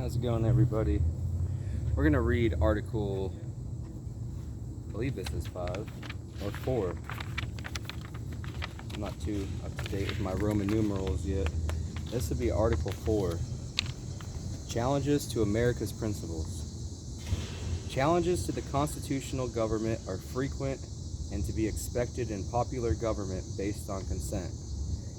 How's it going, everybody? We're going to read article, I believe this is 5 or 4. I'm not too up to date with my Roman numerals yet. This would be article 4. Challenges to America's principles. Challenges to the constitutional government are frequent and to be expected in popular government based on consent.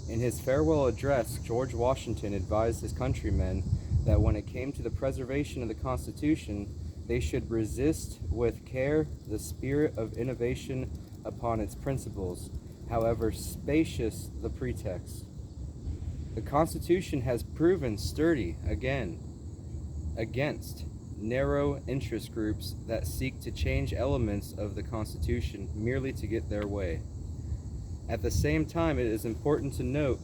In his farewell address, George Washington advised his countrymen that when it came to the preservation of the Constitution, they should resist with care the spirit of innovation upon its principles, however spacious the pretext. The Constitution has proven sturdy against narrow interest groups that seek to change elements of the Constitution merely to get their way. At the same time, it is important to note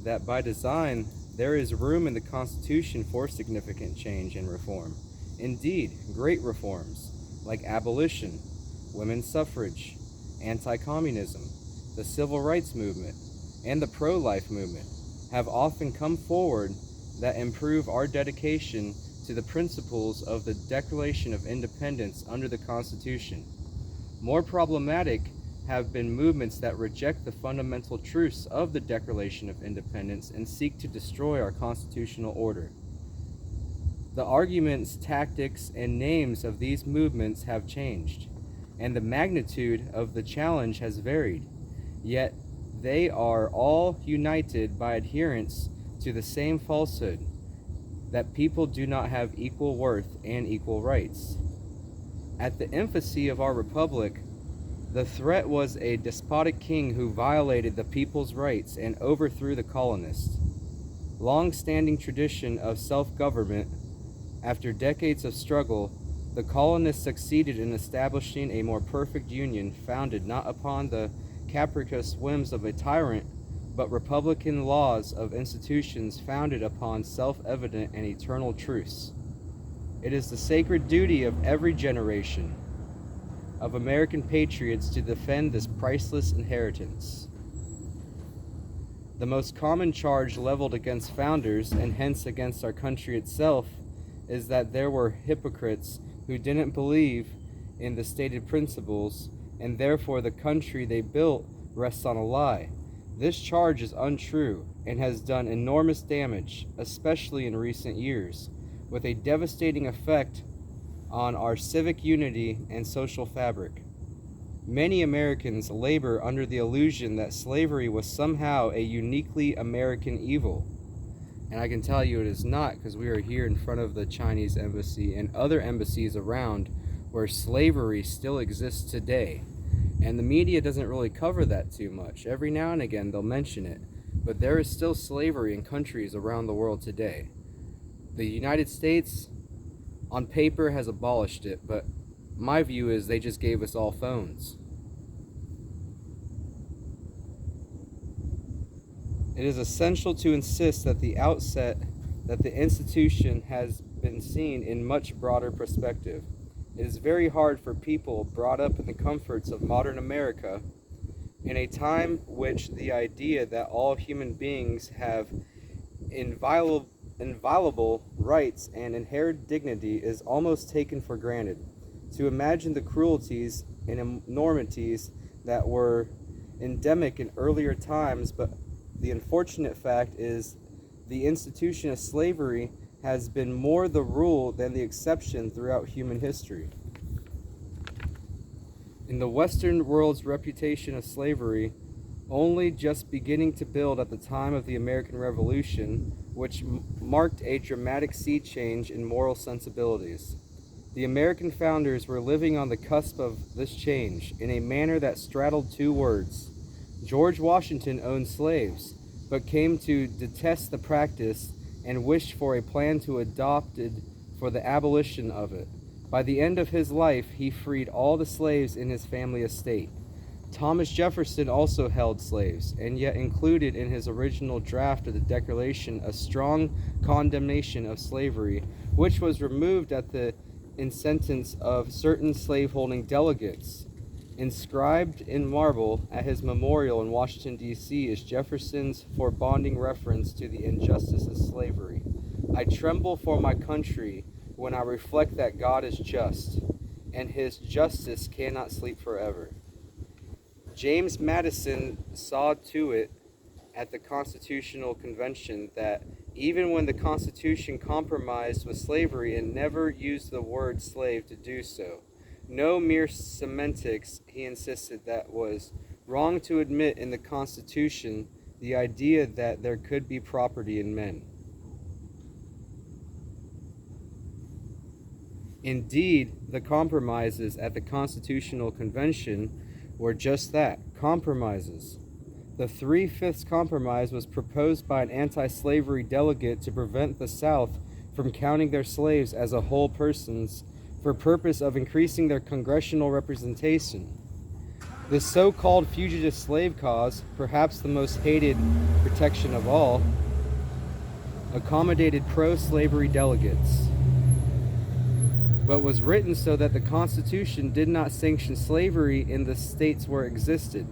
that by design, there is room in the Constitution for significant change and reform. Indeed, great reforms like abolition, women's suffrage, anti-communism, the civil rights movement, and the pro-life movement have often come forward that improve our dedication to the principles of the Declaration of Independence under the Constitution. More problematic have been movements that reject the fundamental truths of the Declaration of Independence and seek to destroy our constitutional order. The arguments, tactics, and names of these movements have changed, and the magnitude of the challenge has varied, yet they are all united by adherence to the same falsehood, that people do not have equal worth and equal rights. At the infancy of our republic, the threat was a despotic king who violated the people's rights and overthrew the colonists. Long-standing tradition of self-government, after decades of struggle, the colonists succeeded in establishing a more perfect union founded not upon the capricious whims of a tyrant, but republican laws of institutions founded upon self-evident and eternal truths. It is the sacred duty of every generation of American patriots to defend this priceless inheritance. The most common charge leveled against founders, and hence against our country itself, is that there were hypocrites who didn't believe in the stated principles, and therefore the country they built rests on a lie. This charge is untrue and has done enormous damage, especially in recent years, with a devastating effect on our civic unity and social fabric. Many Americans labor under the illusion that slavery was somehow a uniquely American evil. And I can tell you it is not, because we are here in front of the Chinese embassy and other embassies around where slavery still exists today. And the media doesn't really cover that too much. Every now and again they'll mention it, but there is still slavery in countries around the world today. The United States, on paper, has abolished it, but my view is they just gave us all phones. It is essential to insist at the outset that the institution has been seen in much broader perspective. It is very hard for people brought up in the comforts of modern America, in a time which the idea that all human beings have inviolable rights and inherent dignity is almost taken for granted, to imagine the cruelties and enormities that were endemic in earlier times. But the unfortunate fact is the institution of slavery has been more the rule than the exception throughout human history. In the Western world's reputation of slavery only just beginning to build at the time of the American Revolution, which marked a dramatic sea change in moral sensibilities. The American founders were living on the cusp of this change in a manner that straddled two words. George Washington owned slaves, but came to detest the practice and wished for a plan to adopted for the abolition of it. By the end of his life, he freed all the slaves in his family estate. Thomas Jefferson also held slaves, and yet included in his original draft of the Declaration a strong condemnation of slavery, which was removed at the insistence of certain slaveholding delegates. Inscribed in marble at his memorial in Washington, D.C. is Jefferson's foreboding reference to the injustice of slavery, I tremble for my country when I reflect that God is just, and his justice cannot sleep forever. James Madison saw to it at the Constitutional Convention that even when the Constitution compromised with slavery and never used the word slave to do so, no mere semantics, he insisted that was wrong to admit in the Constitution the idea that there could be property in men. Indeed, the compromises at the Constitutional Convention were just that, compromises. The 3/5 compromise was proposed by an anti-slavery delegate to prevent the South from counting their slaves as a whole persons for purpose of increasing their congressional representation. This so-called fugitive slave cause, perhaps the most hated protection of all, accommodated pro-slavery delegates, but was written so that the Constitution did not sanction slavery in the states where it existed.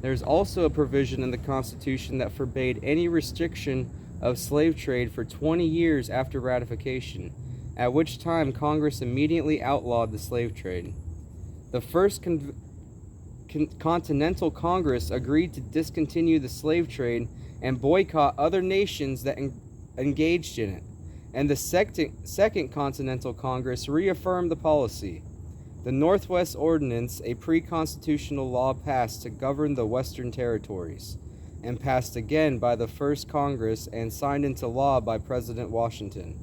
There is also a provision in the Constitution that forbade any restriction of slave trade for 20 years after ratification, at which time Congress immediately outlawed the slave trade. The First Continental Congress agreed to discontinue the slave trade and boycott other nations that engaged in it, and the Second Continental Congress reaffirmed the policy. The Northwest Ordinance, a pre-constitutional law passed to govern the Western Territories, and passed again by the First Congress and signed into law by President Washington,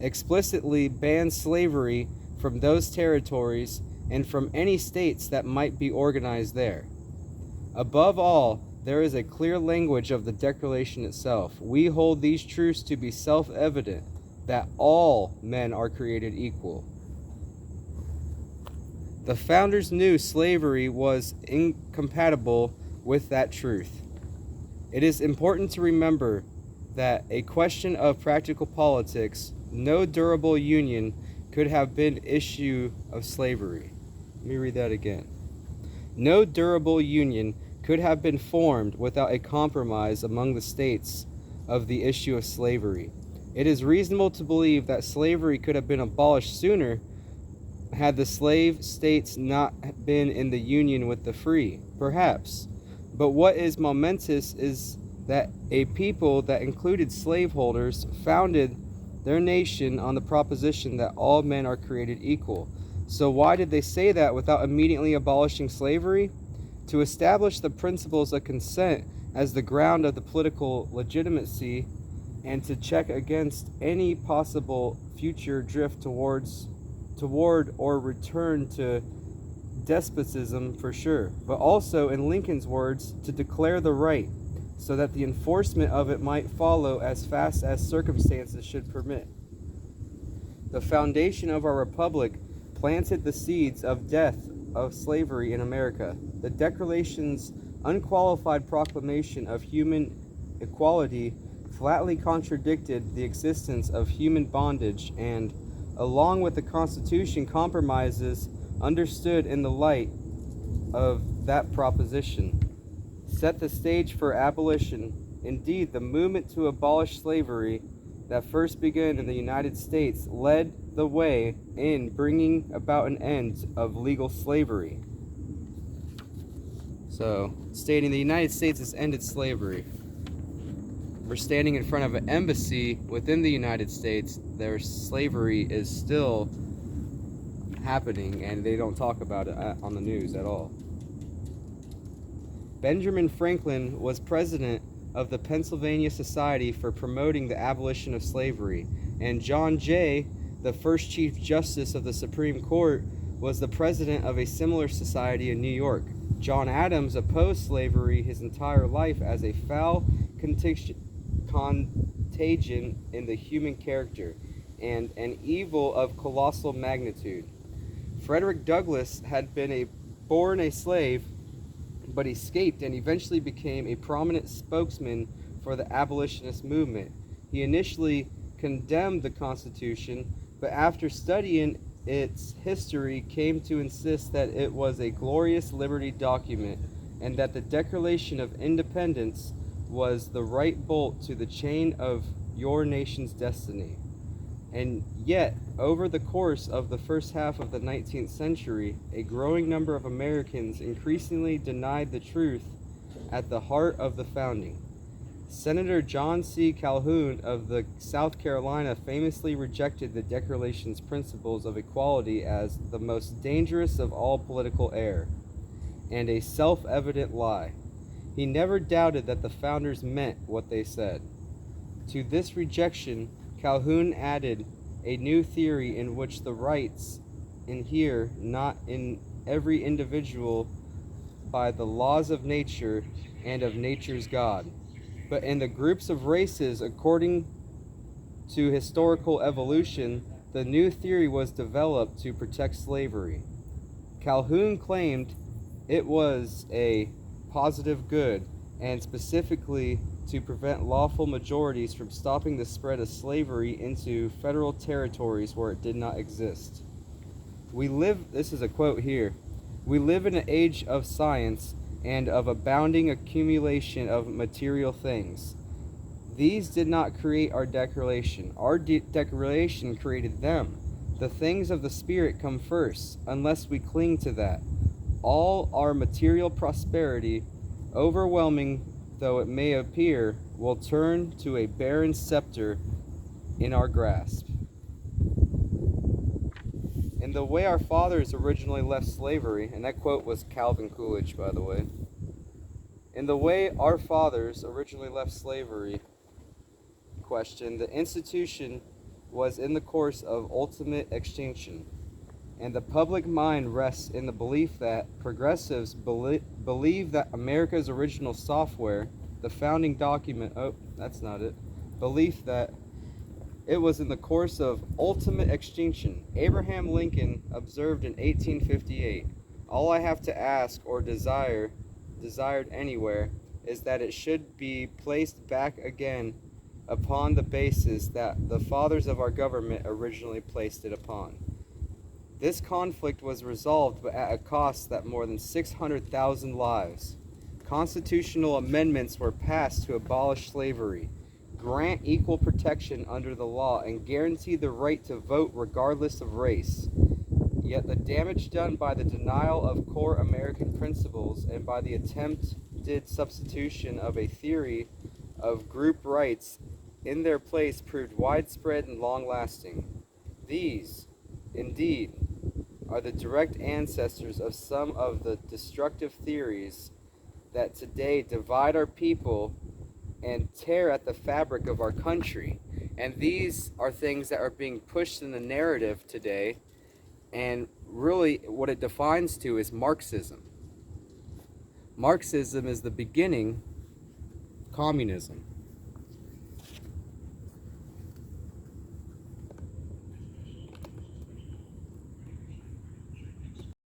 explicitly banned slavery from those territories and from any states that might be organized there. Above all, there is a clear language of the Declaration itself. We hold these truths to be self-evident, that all men are created equal. The founders knew slavery was incompatible with that truth. It is important to remember that a question of practical politics, no durable union could have been issue of slavery. Let me read that again. No durable union could have been formed without a compromise among the states of the issue of slavery. It is reasonable to believe that slavery could have been abolished sooner had the slave states not been in the union with the free, perhaps. But what is momentous is that a people that included slaveholders founded their nation on the proposition that all men are created equal. So why did they say that without immediately abolishing slavery? To establish the principles of consent as the ground of the political legitimacy, and to check against any possible future drift toward or return to despotism for sure, but also, in Lincoln's words, to declare the right, so that the enforcement of it might follow as fast as circumstances should permit. The foundation of our republic planted the seeds of death of slavery in America. The Declaration's unqualified proclamation of human equality flatly contradicted the existence of human bondage and, along with the Constitution, compromises understood in the light of that proposition set the stage for abolition. Indeed, the movement to abolish slavery that first began in the United States led the way in bringing about an end of legal slavery. So, stating the United States has ended slavery. We're standing in front of an embassy within the United States. Their slavery is still happening, and they don't talk about it on the news at all. Benjamin Franklin was president of the Pennsylvania Society for Promoting the Abolition of Slavery, and John Jay, the first Chief Justice of the Supreme Court, was the president of a similar society in New York. John Adams opposed slavery his entire life as a foul contagion in the human character and an evil of colossal magnitude. Frederick Douglass had been born a slave, but escaped and eventually became a prominent spokesman for the abolitionist movement. He initially condemned the Constitution, but after studying its history came to insist that it was a glorious liberty document and that the Declaration of Independence was the right bolt to the chain of your nation's destiny. And yet, over the course of the first half of the 19th century, a growing number of Americans increasingly denied the truth at the heart of the founding. Senator John C. Calhoun of the South Carolina famously rejected the Declaration's principles of equality as the most dangerous of all political error and a self-evident lie. He never doubted that the founders meant what they said. To this rejection, Calhoun added a new theory in which the rights inhere not in every individual by the laws of nature and of nature's God, but in the groups of races according to historical evolution. The new theory was developed to protect slavery. Calhoun claimed it was a positive good, and specifically to prevent lawful majorities from stopping the spread of slavery into federal territories where it did not exist. This is a quote here, we live in an age of science and of abounding accumulation of material things. These did not create our declaration. Our declaration created them. The things of the Spirit come first, unless we cling to that. All our material prosperity, overwhelming though it may appear, will turn to a barren scepter in our grasp. In the way our fathers originally left slavery, and that quote was Calvin Coolidge, by the way. In the way our fathers originally left slavery, the institution was in the course of ultimate extinction, and the public mind rests in the belief that progressives believe that America's original software, the founding document, belief that it was in the course of ultimate extinction. Abraham Lincoln observed in 1858, all I have to ask or desired anywhere, is that it should be placed back again upon the basis that the fathers of our government originally placed it upon. This conflict was resolved, but at a cost that more than 600,000 lives. Constitutional amendments were passed to abolish slavery, grant equal protection under the law, and guarantee the right to vote regardless of race. Yet the damage done by the denial of core American principles and by the attempted substitution of a theory of group rights in their place proved widespread and long-lasting. These, indeed, are the direct ancestors of some of the destructive theories that today divide our people and tear at the fabric of our country. And these are things that are being pushed in the narrative today, and really what it defines to is Marxism. Marxism is the beginning of communism.